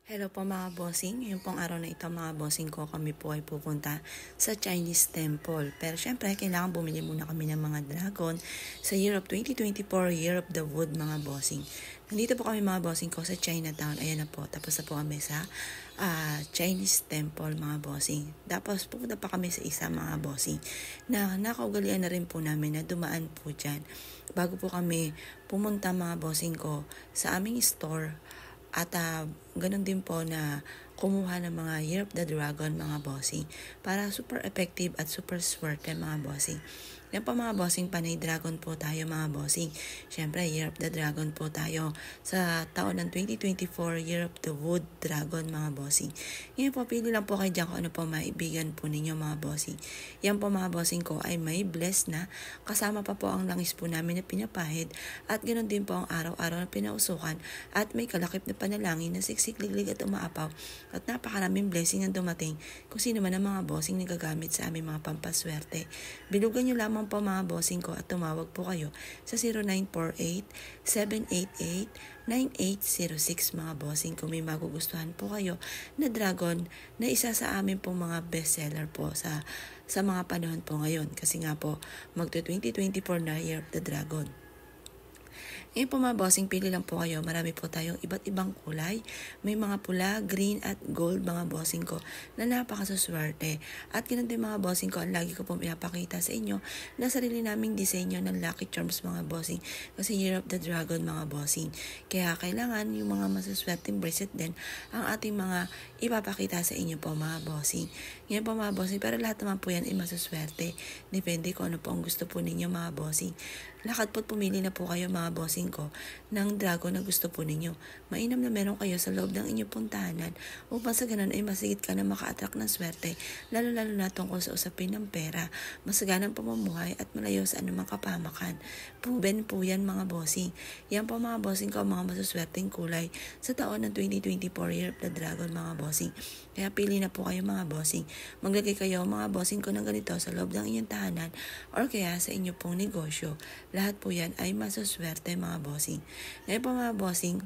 Hello po mga bossing. Ngayon pong araw na ito mga bossing ko, kami po ay pupunta sa Chinese Temple. Pero syempre, kailangan bumili muna kami ng mga dragon sa year of 2024, Year of the Wood mga bossing. Nandito po kami mga bossing ko sa Chinatown. Ayan na po, tapos na po kami sa Chinese Temple mga bossing. Tapos pupunta pa kami sa isa mga bossing na nakaugalian na rin po namin na dumaan po dyan. Bago po kami pumunta mga bossing ko sa aming store. At ganun din po na kumuha ng mga Year of the Dragon mga bossing para super effective at super swerte mga bossing. Yan po mga bossing, panay dragon po tayo mga bossing. Siyempre, Year of the Dragon po tayo sa taon ng 2024, Year of the Wood Dragon mga bossing. Ngayon po, pili lang po kayo dyan kung ano po maibigan po ninyo mga bossing. Yan po mga bossing ko ay may bless na, kasama pa po ang langis po namin na pinapahid at ganoon din po ang araw-araw na pinausukan at may kalakip na panalangin na siksik-liglig at umaapaw at napakaraming blessing ang dumating kung sino man ang mga bossing na gagamit sa aming mga pampaswerte. Bilugan nyo lamang po mga bossing ko at tumawag po kayo sa 0948-788-9806 mga bossing kung may magugustuhan po kayo na dragon na isa sa amin po mga bestseller po sa mga panahon po ngayon kasi nga po magto 2024 na Year of the Dragon. Ngayon po mga bossing, pili lang po kayo. Marami po tayong iba't ibang kulay. May mga pula, green at gold mga bossing ko na napakasuswerte. At ganun din mga bossing ko, ang lagi ko po pinapakita sa inyo na sarili naming disenyo ng Lucky Charms mga bossing. Kasi Year of the Dragon mga bossing. Kaya kailangan yung mga masuswerteng bracelet din ang ating mga ipapakita sa inyo po mga bossing. Ngayon po mga bossing, pero lahat naman po yan ay masuswerte. Depende kung ano po ang gusto po ninyo mga bossing. Lakad po't pumili na po kayo mga bossing ko ng dragon na gusto po ninyo. Mainam na meron kayo sa loob ng inyong puntahanan upang sa ganun ay masigit ka na maka-attract ng swerte, lalo-lalo na tungkol sa usapin ng pera, masaganang pamumuhay at malayo sa anumang kapamakan. Proven po yan mga bossing. Yan po mga bossing ko, mga masuswerteng kulay sa taon ng 2024 Year of the Dragon mga bossing. Kaya pili na po kayo mga bossing. Maglagay kayo mga bossing ko ng ganito sa loob ng inyong tahanan or kaya sa inyo pong negosyo. Lahat po yan ay masuswerte mga bossing. Ngayon po mga bossing,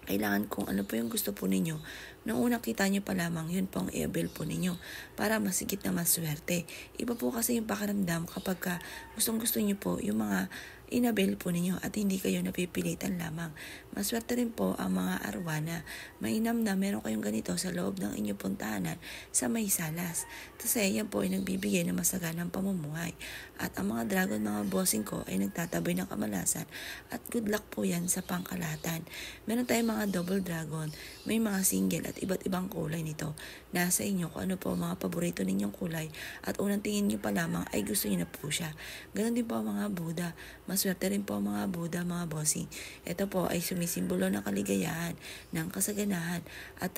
kailangan kung ano po yung gusto po ninyo. Nung unang kita nyo pa lamang, yun po ang i-avail po ninyo para masigit na maswerte. Iba po kasi yung pakiramdam kapag gustong gusto nyo po yung mga inabel po ninyo at hindi kayo napipilitan lamang. Maswerte rin po ang mga arwana. Mainam na meron kayong ganito sa loob ng inyong puntahanan sa may salas. Kasi yan po ay nagbibigay ng masaganang pamumuhay. At ang mga dragon mga bossing ko ay nagtataboy ng kamalasan at good luck po yan sa pangkalahatan. Meron tayong mga double dragon, may mga single at iba't ibang kulay nito. Nasa inyo kung ano po mga paborito ninyong kulay at unang tingin nyo pa lamang ay gusto nyo na po siya. Ganon din po ang mga Buddha. Maswerte rin po ang mga Buddha mga bossing. Ito po ay sumisimbolo ng kaligayahan, ng kasaganahan at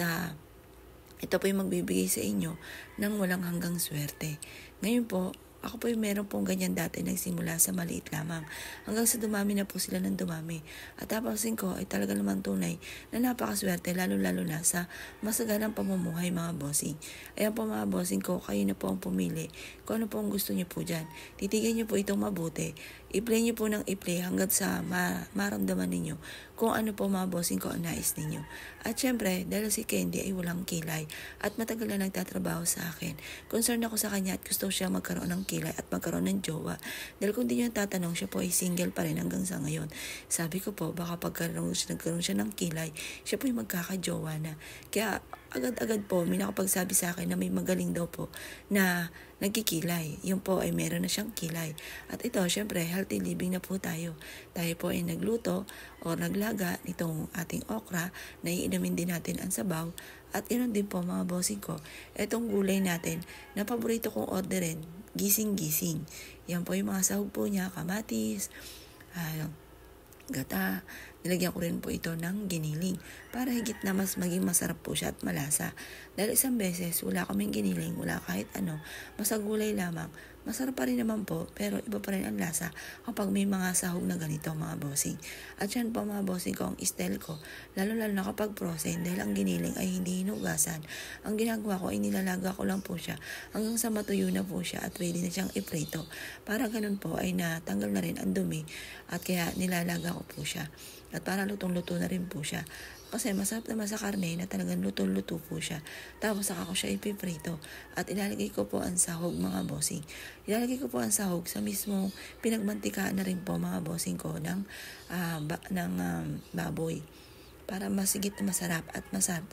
ito po yung magbibigay sa inyo ng walang hanggang swerte. Ngayon po, ako po yung meron pong ganyan dati, nagsimula sa maliit lamang. Hanggang sa dumami na po sila ng dumami. At tapasin ko ay talaga naman tunay na napakaswerte, lalo-lalo na sa masaganang pamumuhay mga bossing. Ayan po mga bossing ko, kayo na po ang pumili. Kung ano po ang gusto niyo po dyan. Titigan niyo po itong mabuti. I-play niyo po ng i-play hanggang sa maramdaman ninyo kung ano po mga bossing ko ang nais ninyo. At syempre, dahil si Candy ay walang kilay at matagal na nagtatrabaho sa akin, concern ako sa kanya at gusto siya magkaroon ng kilay at magkaroon ng jowa. Dahil kung di nyo tatanong, siya po ay single pa rin hanggang sa ngayon. Sabi ko po, baka nagkaroon siya ng kilay, siya po ay magkakajowa na. Kaya agad-agad po, may nakapagsabi sa akin na may magaling daw po na nagkikilay. Yun po ay meron na siyang kilay. At ito, syempre, healthy living na po tayo. Tayo po ay nagluto o naglaga nitong ating okra, naiinumin din natin ang sabaw. At yun din po mga bossing ko, itong gulay natin na paborito kong orderin, gising-gising. Yan po yung mga sahog po niya, kamatis, gata. Nilagyan ko rin po ito ng giniling para higit na mas maging masarap po siya at malasa. Dahil isang beses, wala kaming giniling, wala kahit ano, basta gulay lamang. Masarap pa rin naman po, pero iba pa rin ang lasa kapag may mga sahog na ganito mga bossing. At yan po mga bossing ko, ang style ko, lalo-lalo na kapag frozen, dahil ang giniling ay hindi hinugasan. Ang ginagawa ko ay nilalaga ko lang po siya hanggang sa matuyo na po siya at ready na siyang iprito. Para ganun po ay natanggal na rin ang dumi at kaya nilalaga ko po siya. At para lutong-luto na rin po siya. Kasi masarap naman sa karne na talagang luto-luto po siya. Tapos saka ko siya ipiprito at ilalagay ko po ang sahog mga bossing. Ilalagay ko po ang sahog sa mismong pinagmantikaan na rin po mga bossing ko ng baboy para masigit na masarap at masarap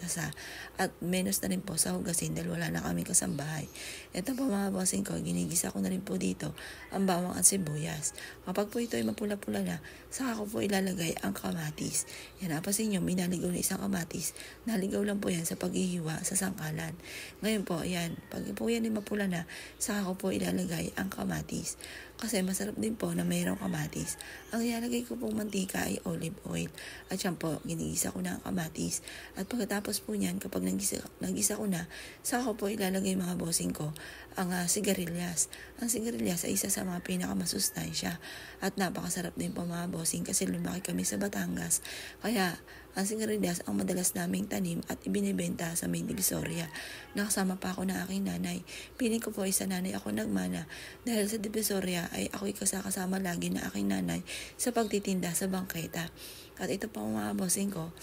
at menos na rin po sa hugasin dahil wala na kami kasambahay. Ito po mga bossing ko, ginigisa ko na rin po dito ang bawang at sibuyas. Kapag po ito ay mapula-pula na, saka ko po ilalagay ang kamatis. Yan, napasin nyo, may naligaw na isang kamatis. Naligaw lang po yan sa paghihiwa sa sangkalan. Ngayon po, yan, pag po yan ay mapula na, saka ko po ilalagay ang kamatis. Kasi masarap din po na mayroong kamatis. Ang ilalagay ko pong mantika ay olive oil. At yan po, ginigisa ko na ang kamatis. At pagkatapos po niyan, kapag nagisa ko na, saka ko po ilalagay mga bossing ko ang sigarilyas. Ang sigarilyas ay isa sa mga pinakamasustansya. At napakasarap din po mga bossing kasi lumaki kami sa Batangas. Kaya, ang sigarilyas ang madalas naming tanim at ibinibenta sa may Divisoria. Nakasama pa ako ng aking nanay. Piling ko po ay sa nanay ako nagmana dahil sa Divisoria ay ako'y kasama lagi na aking nanay sa pagtitinda sa bangketa. At ito po mga bossing ko,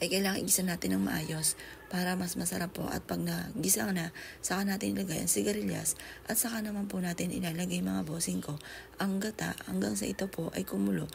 ay kailangan igisa natin ng maayos para mas masarap po at pag nagisa na, saka natin ilagay ang sigarilyas at saka naman po natin ilalagay mga bossing ko ang gata hanggang sa ito po ay kumulo.